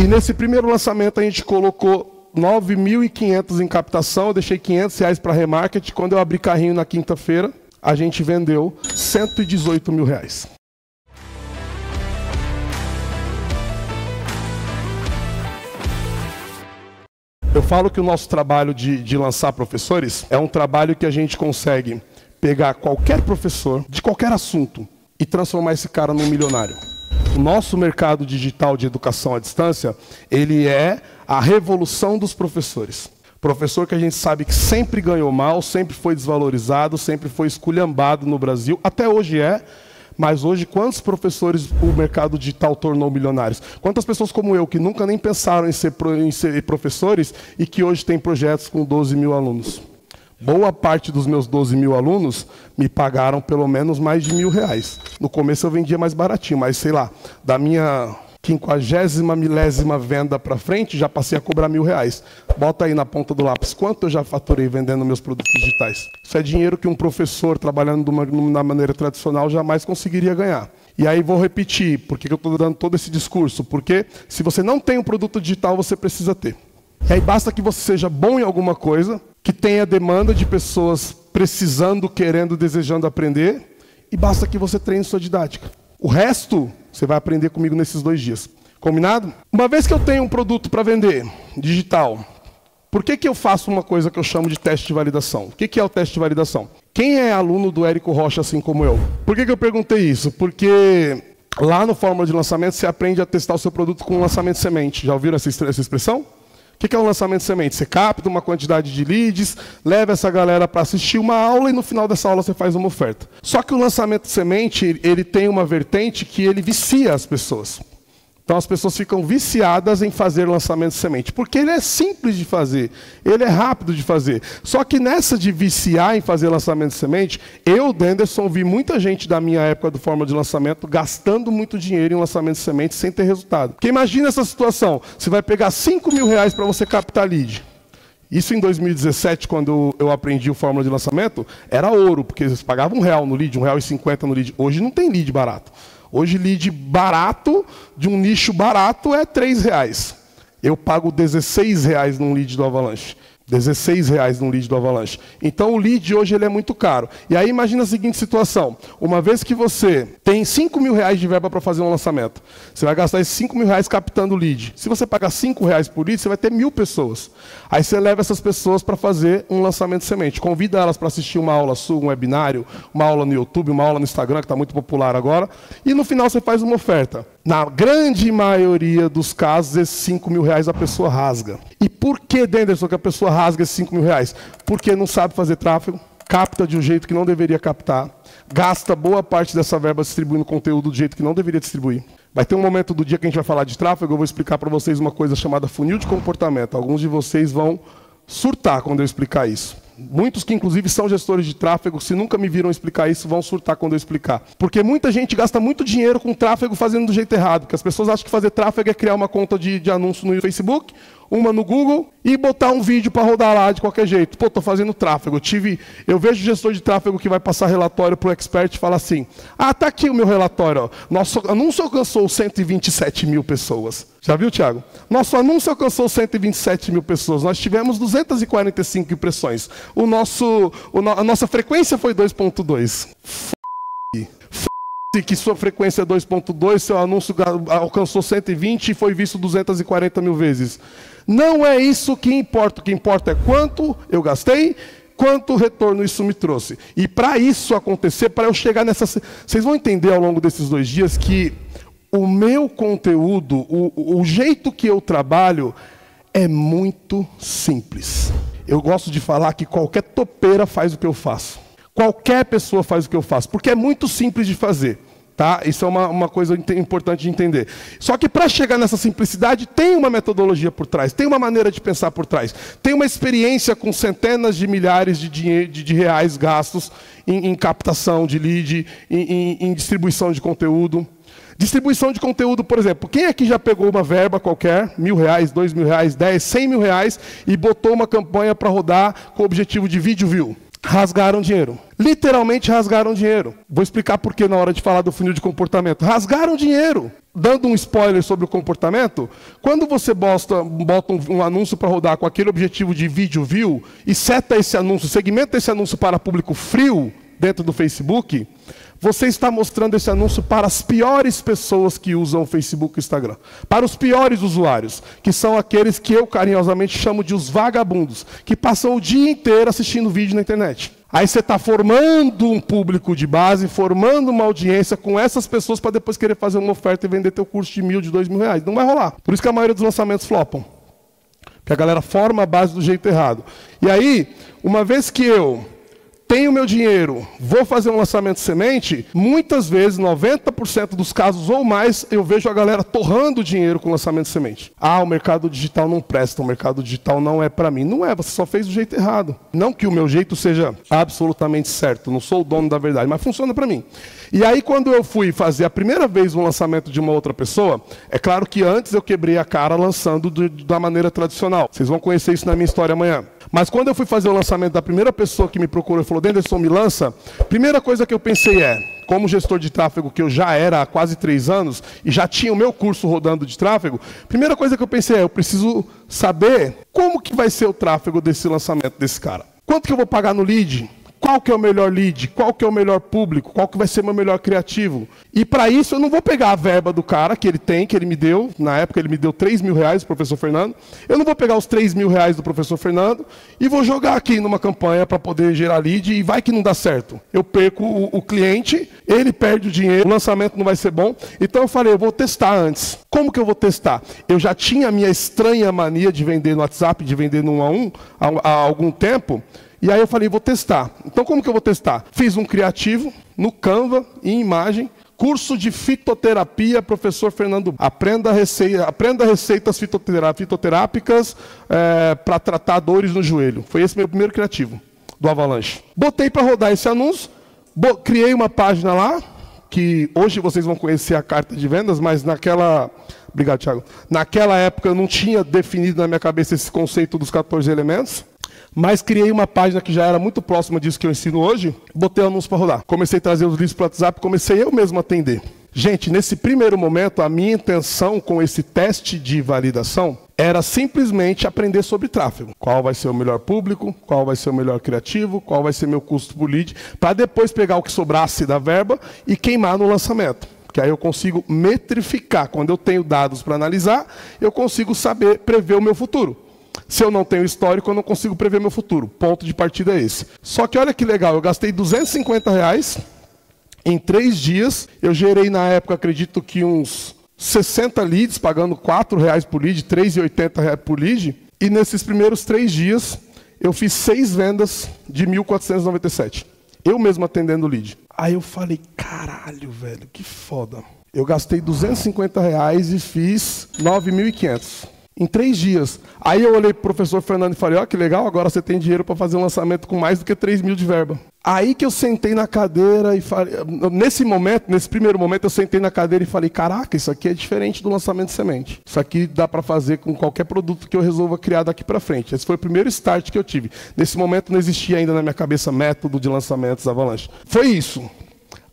E nesse primeiro lançamento a gente colocou 9.500 em captação, eu deixei R$500 para remarketing. Quando eu abri carrinho na quinta-feira, a gente vendeu R$118 mil. Eu falo que o nosso trabalho de lançar professores é um trabalho que a gente consegue pegar qualquer professor, de qualquer assunto, e transformar esse cara num milionário. O nosso mercado digital de educação à distância, ele é a revolução dos professores. Professor que a gente sabe que sempre ganhou mal, sempre foi desvalorizado, sempre foi esculhambado no Brasil, até hoje é. Mas hoje, quantos professores o mercado digital tornou milionários? Quantas pessoas como eu, que nunca nem pensaram em ser professores e que hoje têm projetos com 12 mil alunos? Boa parte dos meus 12 mil alunos me pagaram pelo menos mais de R$1.000. No começo eu vendia mais baratinho, mas sei lá, da minha 50ª milésima venda para frente, já passei a cobrar R$1.000. Bota aí na ponta do lápis, quanto eu já faturei vendendo meus produtos digitais? Isso é dinheiro que um professor trabalhando na maneira tradicional jamais conseguiria ganhar. E aí vou repetir, por que eu estou dando todo esse discurso? Porque se você não tem um produto digital, você precisa ter. E aí basta que você seja bom em alguma coisa, que tenha demanda de pessoas precisando, querendo, desejando aprender, e basta que você treine sua didática. O resto, você vai aprender comigo nesses 2 dias. Combinado? Uma vez que eu tenho um produto para vender, digital, por que eu faço uma coisa que eu chamo de teste de validação? O que é o teste de validação? Quem é aluno do Érico Rocha, assim como eu? Por que eu perguntei isso? Porque lá no Fórmula de Lançamento, você aprende a testar o seu produto com um lançamento semente. Já ouviram essa expressão? O que é um lançamento semente? Você capta uma quantidade de leads, leva essa galera para assistir uma aula e no final dessa aula você faz uma oferta. Só que o lançamento semente, ele tem uma vertente que ele vicia as pessoas. Então as pessoas ficam viciadas em fazer lançamento semente, porque ele é simples de fazer, ele é rápido de fazer. Só que nessa de viciar em fazer lançamento semente, eu, Denderson, vi muita gente da minha época do Fórmula de Lançamento gastando muito dinheiro em lançamento semente sem ter resultado. Porque imagina essa situação, você vai pegar R$5.000 para você captar lead. Isso em 2017, quando eu aprendi o Fórmula de Lançamento, era ouro, porque eles pagavam R$1 no lead, R$1,50 no lead. Hoje não tem lead barato. Hoje, lead barato, de um nicho barato, é R$3. Eu pago R$16 num lead do Avalanche. R$16 num lead do Avalanche. Então, o lead hoje ele é muito caro. E aí, imagina a seguinte situação. Uma vez que você tem R$5.000 de verba para fazer um lançamento, você vai gastar esses R$5.000 captando lead. Se você pagar R$5 por lead, você vai ter 1.000 pessoas. Aí você leva essas pessoas para fazer um lançamento semente. Convida elas para assistir uma aula sua, um webinário, uma aula no YouTube, uma aula no Instagram, que está muito popular agora. E no final você faz uma oferta. Na grande maioria dos casos, esses R$5.000 a pessoa rasga. E por que, Denderson, que a pessoa rasga esses R$5.000? Porque não sabe fazer tráfego, capta de um jeito que não deveria captar, gasta boa parte dessa verba distribuindo conteúdo do jeito que não deveria distribuir. Vai ter um momento do dia que a gente vai falar de tráfego, eu vou explicar para vocês uma coisa chamada funil de comportamento. Alguns de vocês vão surtar quando eu explicar isso. Muitos que, inclusive, são gestores de tráfego, se nunca me viram explicar isso, vão surtar quando eu explicar. Porque muita gente gasta muito dinheiro com tráfego fazendo do jeito errado. Porque as pessoas acham que fazer tráfego é criar uma conta de anúncio no Facebook, uma no Google, e botar um vídeo para rodar lá de qualquer jeito. Pô, estou fazendo tráfego. Eu vejo gestor de tráfego que vai passar relatório para o expert e fala assim, tá aqui o meu relatório. Ó. Nosso anúncio alcançou 127 mil pessoas. Já viu, Thiago? Nosso anúncio alcançou 127 mil pessoas. Nós tivemos 245 impressões. A nossa frequência foi 2.2. Que sua frequência é 2.2, seu anúncio alcançou 120 e foi visto 240 mil vezes. Não é isso que importa. O que importa é quanto eu gastei, quanto retorno isso me trouxe. E para isso acontecer, para eu chegar nessa... Vocês vão entender ao longo desses 2 dias que o meu conteúdo, o jeito que eu trabalho é muito simples. Eu gosto de falar que qualquer topeira faz o que eu faço. Qualquer pessoa faz o que eu faço, porque é muito simples de fazer. Tá? Isso é uma coisa importante de entender. Só que para chegar nessa simplicidade, tem uma metodologia por trás, tem uma maneira de pensar por trás, tem uma experiência com centenas de milhares de reais gastos em captação de lead, em distribuição de conteúdo. Distribuição de conteúdo, por exemplo, quem aqui já pegou uma verba qualquer, R$1.000, R$2.000, 10, R$100.000 e botou uma campanha para rodar com o objetivo de vídeo view? Rasgaram dinheiro. Literalmente rasgaram dinheiro. Vou explicar por que na hora de falar do funil de comportamento. Rasgaram dinheiro. Dando um spoiler sobre o comportamento, quando você bota um anúncio para rodar com aquele objetivo de vídeo view e seta esse anúncio, segmenta esse anúncio para público frio dentro do Facebook, você está mostrando esse anúncio para as piores pessoas que usam o Facebook e o Instagram. Para os piores usuários, que são aqueles que eu carinhosamente chamo de os vagabundos, que passam o dia inteiro assistindo vídeo na internet. Aí você está formando um público de base, formando uma audiência com essas pessoas para depois querer fazer uma oferta e vender teu curso de 1.000, de 2.000 reais. Não vai rolar. Por isso que a maioria dos lançamentos flopam. Porque a galera forma a base do jeito errado. E aí, uma vez que eu tenho meu dinheiro, vou fazer um lançamento semente, muitas vezes, 90% dos casos ou mais, eu vejo a galera torrando dinheiro com lançamento semente. Ah, o mercado digital não presta, o mercado digital não é para mim. Não é, você só fez do jeito errado. Não que o meu jeito seja absolutamente certo, não sou o dono da verdade, mas funciona para mim. E aí, quando eu fui fazer a primeira vez um lançamento de uma outra pessoa, é claro que antes eu quebrei a cara lançando da maneira tradicional. Vocês vão conhecer isso na minha história amanhã. Mas quando eu fui fazer o lançamento da primeira pessoa que me procurou e falou, Denderson, me lança, primeira coisa que eu pensei como gestor de tráfego, que eu já era há quase 3 anos, e já tinha o meu curso rodando de tráfego, primeira coisa que eu pensei eu preciso saber como que vai ser o tráfego desse lançamento desse cara. Quanto que eu vou pagar no lead? Qual que é o melhor lead? Qual que é o melhor público? Qual que vai ser o meu melhor criativo? E para isso eu não vou pegar a verba do cara que ele me deu, na época ele me deu 3 mil reais, o professor Fernando, eu não vou pegar os 3 mil reais do professor Fernando e vou jogar aqui numa campanha para poder gerar lead e vai que não dá certo. Eu perco o cliente, ele perde o dinheiro, o lançamento não vai ser bom, então eu falei, eu vou testar antes. Como que eu vou testar? Eu já tinha a minha estranha mania de vender no WhatsApp, de vender no 1 a 1 há algum tempo. E aí eu falei, vou testar. Então como que eu vou testar? Fiz um criativo no Canva, em imagem, curso de fitoterapia, professor Fernando. Aprenda receitas fitoterápicas para tratar dores no joelho. Foi esse meu primeiro criativo do Avalanche. Botei para rodar esse anúncio, criei uma página lá, que hoje vocês vão conhecer a carta de vendas, mas Obrigado, Thiago. Naquela época eu não tinha definido na minha cabeça esse conceito dos 14 elementos. Mas criei uma página que já era muito próxima disso que eu ensino hoje, botei o anúncio para rodar. Comecei a trazer os leads para o WhatsApp, comecei eu mesmo a atender. Gente, nesse primeiro momento, a minha intenção com esse teste de validação era simplesmente aprender sobre tráfego. Qual vai ser o melhor público, qual vai ser o melhor criativo, qual vai ser meu custo por lead, para depois pegar o que sobrasse da verba e queimar no lançamento. Que aí eu consigo metrificar. Quando eu tenho dados para analisar, eu consigo saber prever o meu futuro. Se eu não tenho histórico, eu não consigo prever meu futuro. Ponto de partida é esse. Só que olha que legal, eu gastei R$250 em 3 dias. Eu gerei na época, acredito que uns 60 leads, pagando R$4 por lead, R$3,80 por lead. E nesses primeiros 3 dias, eu fiz 6 vendas de 1.497. Eu mesmo atendendo o lead. Aí eu falei, caralho, velho, que foda. Eu gastei R$250 e fiz 9.500. Em 3 dias. Aí eu olhei para o professor Fernando e falei, ó, que legal, agora você tem dinheiro para fazer um lançamento com mais do que 3 mil de verba. Aí que eu sentei na cadeira e falei, nesse primeiro momento eu sentei na cadeira e falei, caraca, isso aqui é diferente do lançamento de semente. Isso aqui dá para fazer com qualquer produto que eu resolva criar daqui para frente. Esse foi o primeiro start que eu tive. Nesse momento não existia ainda na minha cabeça método de lançamentos Avalanche. Foi isso.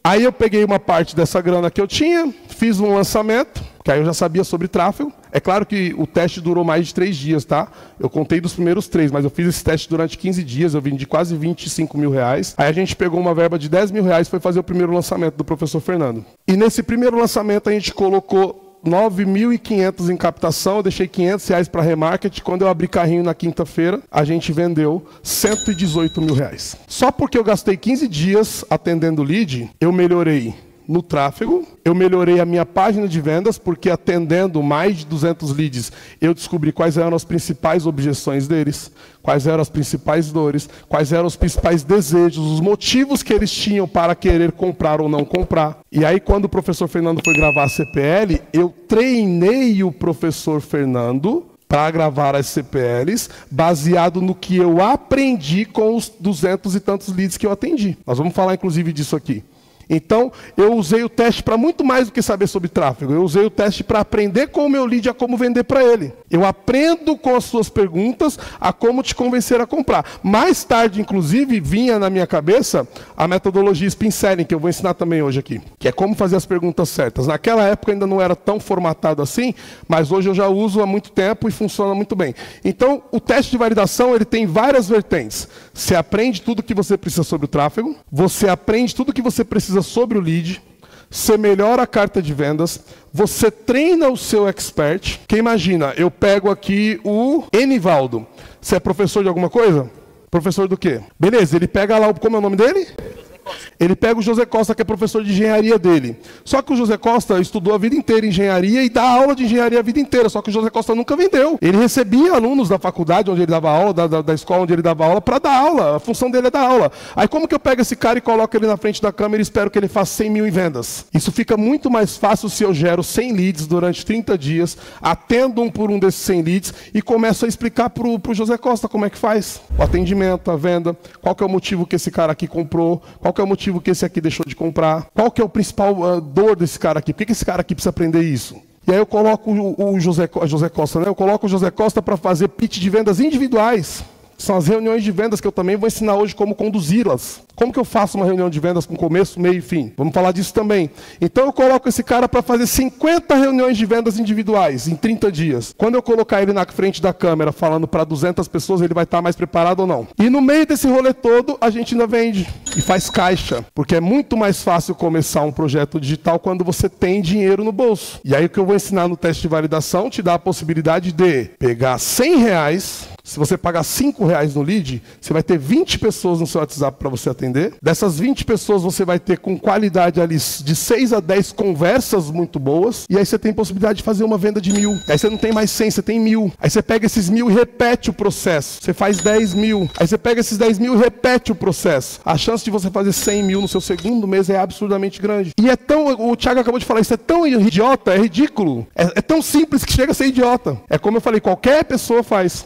Aí eu peguei uma parte dessa grana que eu tinha, fiz um lançamento, que aí eu já sabia sobre tráfego. É claro que o teste durou mais de 3 dias, tá? Eu contei dos primeiros 3, mas eu fiz esse teste durante 15 dias, eu vendi quase 25 mil reais. Aí a gente pegou uma verba de 10 mil reais e foi fazer o primeiro lançamento do professor Fernando. E nesse primeiro lançamento a gente colocou 9.500 em captação, eu deixei R$500 para remarketing. Quando eu abri carrinho na quinta-feira, a gente vendeu 118 mil reais. Só porque eu gastei 15 dias atendendo lead, eu melhorei no tráfego, eu melhorei a minha página de vendas, porque atendendo mais de 200 leads, eu descobri quais eram as principais objeções deles, quais eram as principais dores, quais eram os principais desejos, os motivos que eles tinham para querer comprar ou não comprar. E aí, quando o professor Fernando foi gravar a CPL, eu treinei o professor Fernando para gravar as CPLs, baseado no que eu aprendi com os 200 e tantos leads que eu atendi. Nós vamos falar, inclusive, disso aqui. Então, eu usei o teste para muito mais do que saber sobre tráfego. Eu usei o teste para aprender com o meu lead a como vender para ele. Eu aprendo com as suas perguntas a como te convencer a comprar. Mais tarde, inclusive, vinha na minha cabeça a metodologia Spin Selling, que eu vou ensinar também hoje aqui, que é como fazer as perguntas certas. Naquela época ainda não era tão formatado assim, mas hoje eu já uso há muito tempo e funciona muito bem. Então, o teste de validação ele tem várias vertentes. Você aprende tudo o que você precisa sobre o tráfego, você aprende tudo o que você precisa sobre o lead, você melhora a carta de vendas, você treina o seu expert. Que imagina, eu pego aqui o Enivaldo. Você é professor de alguma coisa? Professor do quê? Beleza, ele pega lá, como é o nome dele? Ele pega o José Costa, que é professor de engenharia dele. Só que o José Costa estudou a vida inteira engenharia e dá aula de engenharia a vida inteira. Só que o José Costa nunca vendeu. Ele recebia alunos da faculdade onde ele dava aula, da escola onde ele dava aula, para dar aula. A função dele é dar aula. Aí como que eu pego esse cara e coloco ele na frente da câmera e espero que ele faça 100 mil em vendas? Isso fica muito mais fácil se eu gero 100 leads durante 30 dias, atendo um por um desses 100 leads e começo a explicar para o José Costa como é que faz. O atendimento, a venda, qual que é o motivo que esse cara aqui comprou, qual que é o motivo que esse aqui deixou de comprar, qual que é o principal dor desse cara aqui, por que esse cara aqui precisa aprender isso? E aí eu coloco o José Costa, né? Eu coloco o José Costa para fazer pitch de vendas individuais. São as reuniões de vendas que eu também vou ensinar hoje como conduzi-las. Como que eu faço uma reunião de vendas com começo, meio e fim? Vamos falar disso também. Então eu coloco esse cara para fazer 50 reuniões de vendas individuais em 30 dias. Quando eu colocar ele na frente da câmera falando para 200 pessoas, ele vai estar mais preparado ou não? E no meio desse rolê todo, a gente ainda vende e faz caixa. Porque é muito mais fácil começar um projeto digital quando você tem dinheiro no bolso. E aí o que eu vou ensinar no teste de validação te dá a possibilidade de pegar R$100. Se você pagar R$5 no lead, você vai ter 20 pessoas no seu WhatsApp para você atender. Dessas 20 pessoas, você vai ter com qualidade ali de 6 a 10 conversas muito boas. E aí você tem possibilidade de fazer uma venda de 1.000. Aí você não tem mais 100, você tem 1.000. Aí você pega esses 1.000 e repete o processo. Você faz 10 mil. Aí você pega esses 10 mil e repete o processo. A chance de você fazer 100 mil no seu segundo mês é absurdamente grande. E é tão... O Thiago acabou de falar, isso é tão idiota, é ridículo. É tão simples que chega a ser idiota. É como eu falei, qualquer pessoa faz.